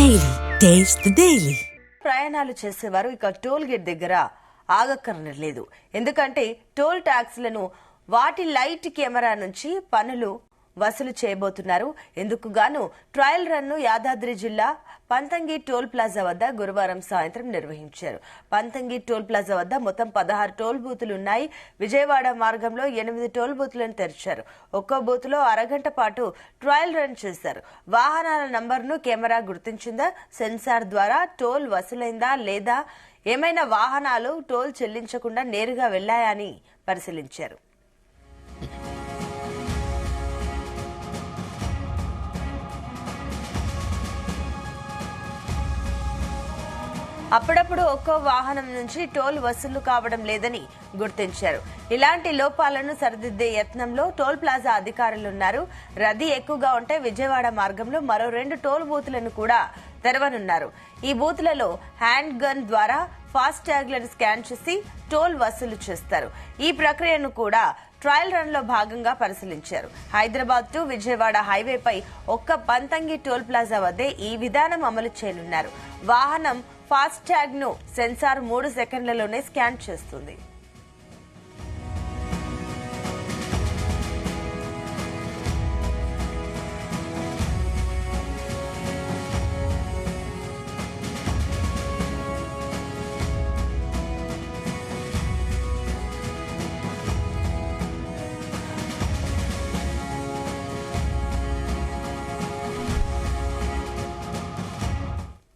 Daily taste the daily. ప్రయాణాలు చేసేవారు ఇక టోల్ గేట్ దగ్గర ఆగక్కర్లేదు. ఎందుకంటే టోల్ ట్యాక్స్లను వాటి లైట్ కెమెరా నుంచి పన్నులు వసూలు చేయబోతున్నారు. ఎందుకు గాను ట్రయల్ రన్ ను యాదాద్రి జిల్లా పంతంగి టోల్ ప్లాజా వద్ద గురువారం సాయంత్రం నిర్వహించారు. పంతంగి టోల్ ప్లాజా వద్ద మొత్తం 16 టోల్ బూతులున్నాయి. విజయవాడ మార్గంలో 8 టోల్ బూతులను తెరిచారు. ఒక్కో బూత్ లో అరగంట పాటు ట్రయల్ రన్ చేశారు. వాహనాల నంబర్ను కెమెరా గుర్తించిందా, సెన్సార్ ద్వారా టోల్ వసూలైందా లేదా, ఏమైనా వాహనాలు టోల్ చెల్లించకుండా నేరుగా వెళ్లాయా అని పరిశీలించారు. అప్పుడప్పుడు ఒక్కో వాహనం నుంచి టోల్ వసూలు కావడం లేదని గుర్తించారు. ఇలాంటి లోపాలను సరిదిద్దే యత్నంలో టోల్ ప్లాజా అధికారులున్నారు. రద్దీ ఎక్కువగా ఉంటే విజయవాడ మార్గంలో మరో 2 టోల్ బూతులను కూడా తెరవనున్నారు. ఈ బూత్లలో హ్యాండ్ గన్ ద్వారా ఫాస్ట్ ట్యాగ్లను స్కాన్ చేసి టోల్ వసూలు చేస్తారు. ఈ ప్రక్రియను కూడా ట్రయల్ రన్ లో భాగంగా పరిశీలించారు. హైదరాబాద్ టు విజయవాడ హైవేపై ఒక్క పంతంగి టోల్ ప్లాజా వద్దే ఈ విధానం అమలు చేయనున్నారు. వాహనం ఫాస్ట్ ట్యాగ్ ను సెన్సార్ 3 సెకండ్లలోనే స్కాన్ చేస్తుంది.